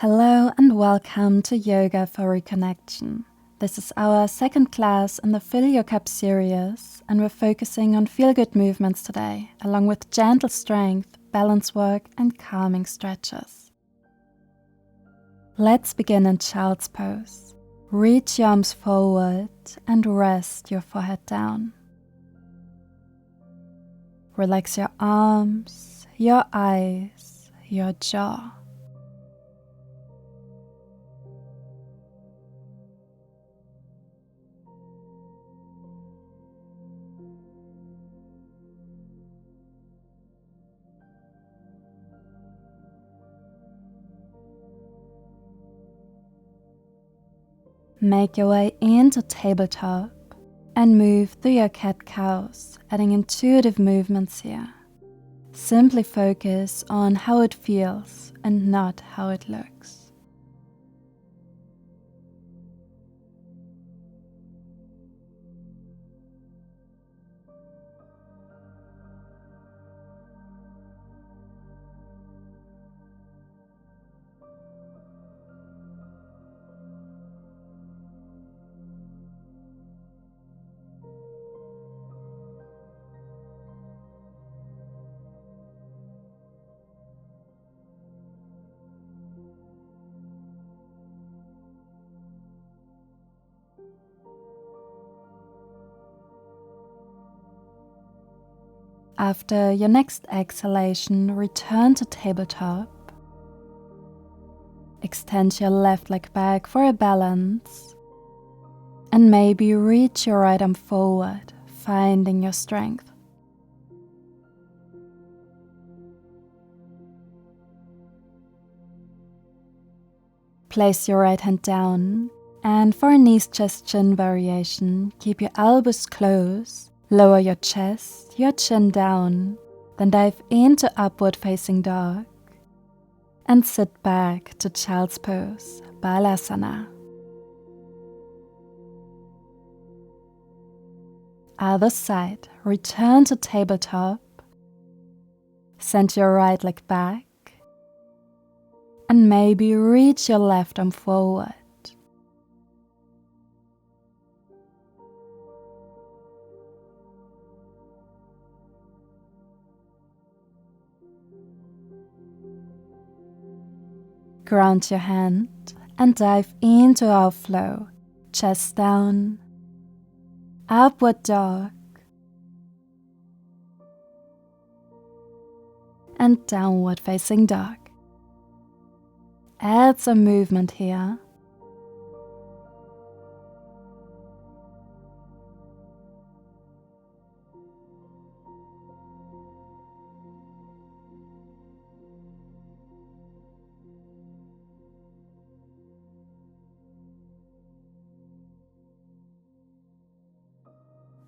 Hello and welcome to Yoga for Reconnection. This is our second class in the Fill Your Cup series, and we're focusing on feel-good movements today, along with gentle strength, balance work and calming stretches. Let's begin in child's pose. Reach your arms forward and rest your forehead down. Relax your arms, your eyes, your jaw. Make your way into tabletop and move through your cat-cows, adding intuitive movements here. Simply focus on how it feels and not how it looks. After your next exhalation, return to tabletop. Extend your left leg back for a balance. And maybe reach your right arm forward, finding your strength. Place your right hand down, and for a knees, chest, chin variation, keep your elbows close. Lower your chest, your chin down, then dive into upward facing dog and sit back to child's pose, Balasana. Other side, return to tabletop, send your right leg back and maybe reach your left arm forward. Ground your hand and dive into our flow, chest down, upward dog, and downward facing dog. Add some movement here.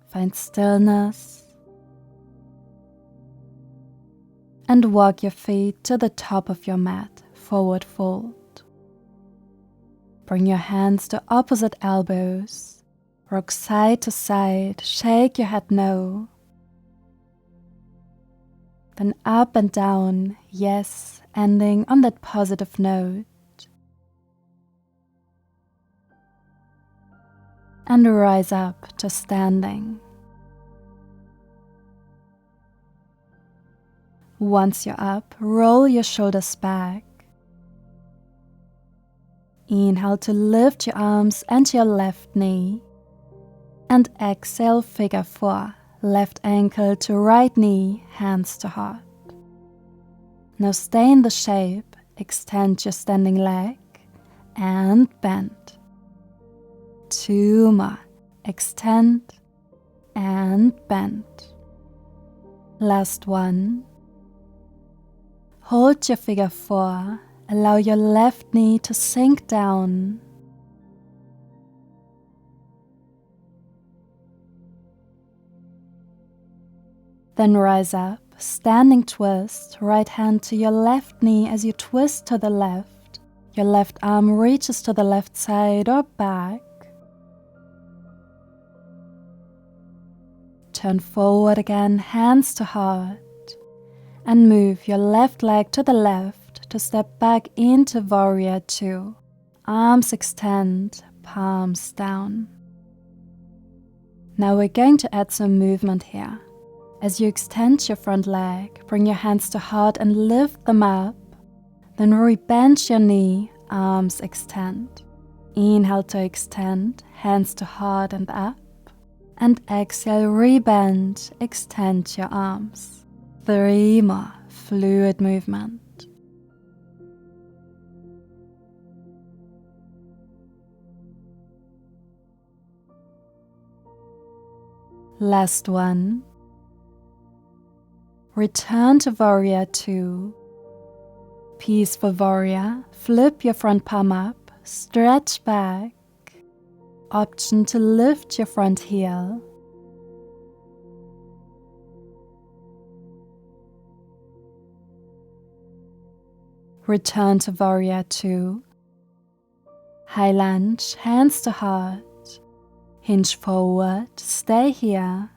Find stillness and walk your feet to the top of your mat, forward fold. Bring your hands to opposite elbows, rock side to side, shake your head no. Then up and down, yes, ending on that positive note. And rise up to standing. Once you're up, roll your shoulders back. Inhale to lift your arms and your left knee. And exhale, figure 4. Left ankle to right knee, hands to heart. Now stay in the shape, extend your standing leg and bend. 2 more. Extend and bend. Last one. Hold your figure 4. Allow your left knee to sink down. Then rise up, standing twist, right hand to your left knee as you twist to the left. Your left arm reaches to the left side or back. Turn forward again, hands to heart, and move your left leg to the left to step back into Warrior 2. Arms extend, palms down. Now we're going to add some movement here. As you extend your front leg, bring your hands to heart and lift them up. Then re-bend your knee, arms extend. Inhale to extend, hands to heart and up. And exhale, re-bend, extend your arms. 3 more, fluid movement. Last one. Return to Warrior 2. Peaceful Warrior, flip your front palm up, stretch back. Option to lift your front heel. Return to Warrior 2. High lunge, hands to heart. Hinge forward, stay here.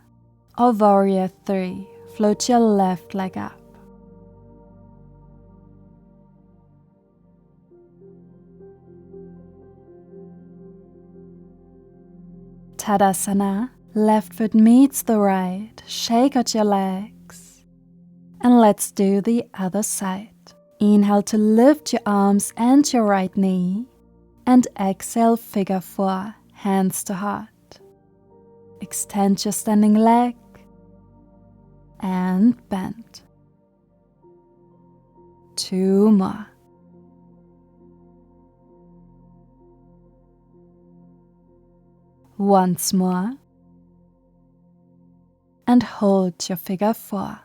Or Warrior 3, float your left leg up. Tadasana, left foot meets the right, shake out your legs. And let's do the other side. Inhale to lift your arms and your right knee. And exhale, figure 4, hands to heart. Extend your standing leg and bend. 2 more. Once more. And hold your figure 4.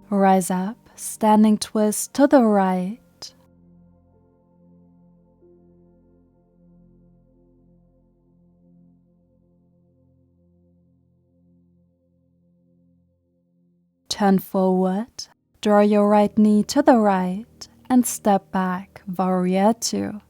Rise up, standing twist to the right. Turn forward, draw your right knee to the right and step back, Warrior 2.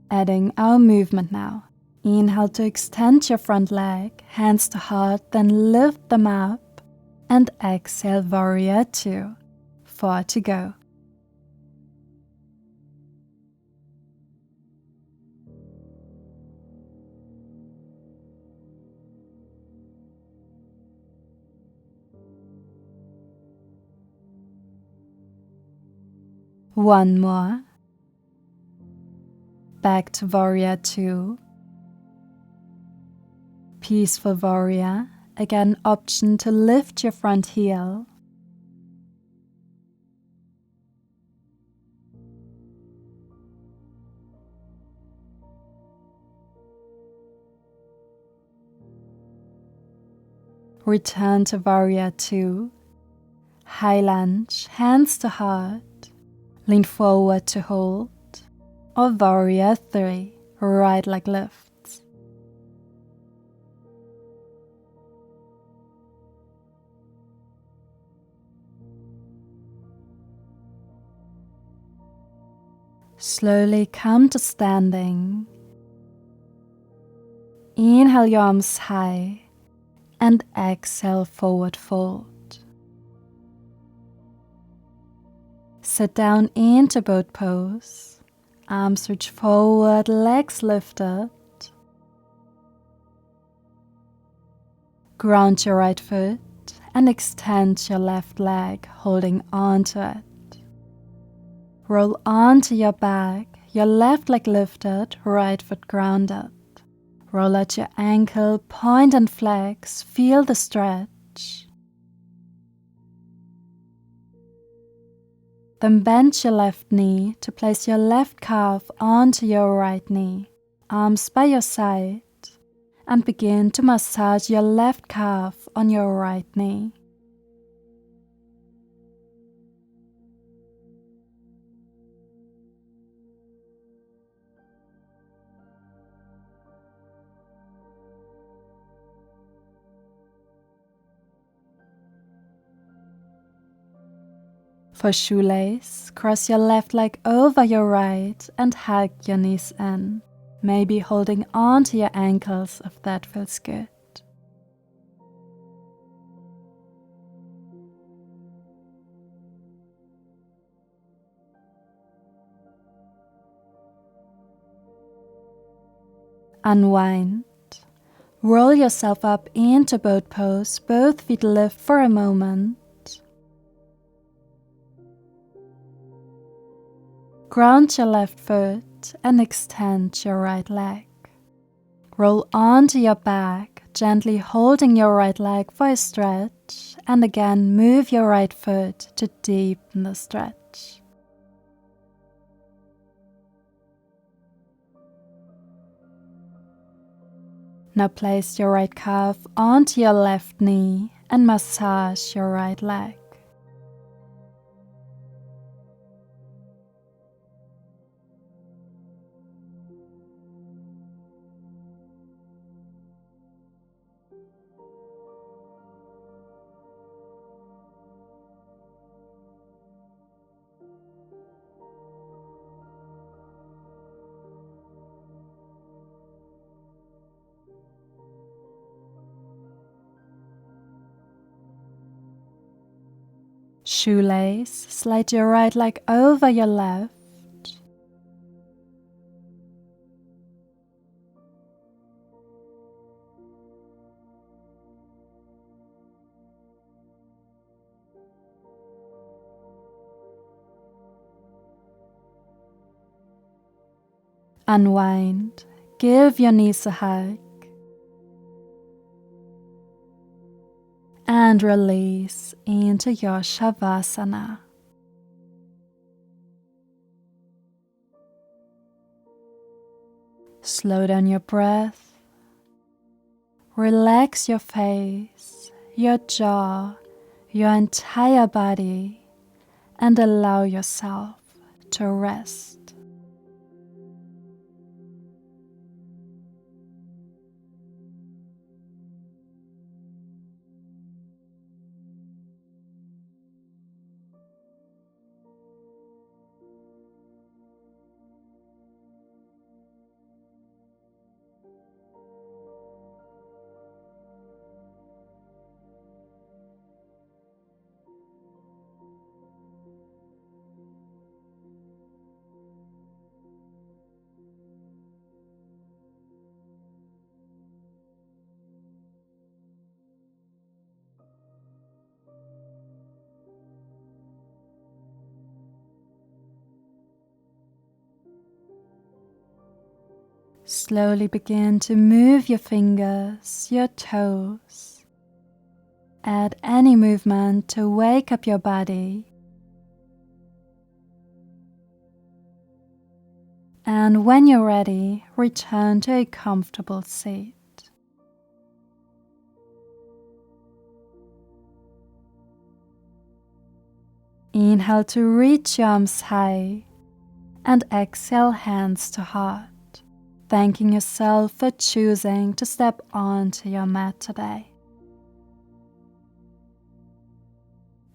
Adding our movement now. Inhale to extend your front leg, hands to heart, then lift them up. And exhale, Warrior 2. 4 to go. One more. Back to Warrior 2. Peaceful Warrior, again option to lift your front heel. Return to Warrior 2. High lunge, hands to heart. Lean forward to hold. Or Warrior 3, right leg lifts. Slowly come to standing. Inhale your arms high and exhale forward fold. Sit down into boat pose. Arms reach forward, legs lifted. Ground your right foot and extend your left leg, holding onto it. Roll onto your back, your left leg lifted, right foot grounded. Roll out your ankle, point and flex, feel the stretch. Then bend your left knee to place your left calf onto your right knee, arms by your side, and begin to massage your left calf on your right knee. For shoelace, cross your left leg over your right and hug your knees in, maybe holding on to your ankles if that feels good. Unwind. Roll yourself up into boat pose, both feet lift for a moment. Ground your left foot and extend your right leg. Roll onto your back, gently holding your right leg for a stretch, and again move your right foot to deepen the stretch. Now place your right calf onto your left knee and massage your right leg. Shoelace, slide your right leg over your left. Unwind, give your knees a hug. And release into your Shavasana. Slow down your breath. Relax your face, your jaw, your entire body, and allow yourself to rest. Slowly begin to move your fingers, your toes. Add any movement to wake up your body. And when you're ready, return to a comfortable seat. Inhale to reach your arms high and exhale hands to heart. Thanking yourself for choosing to step onto your mat today.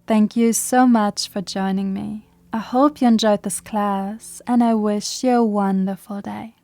Thank you so much for joining me. I hope you enjoyed this class and I wish you a wonderful day.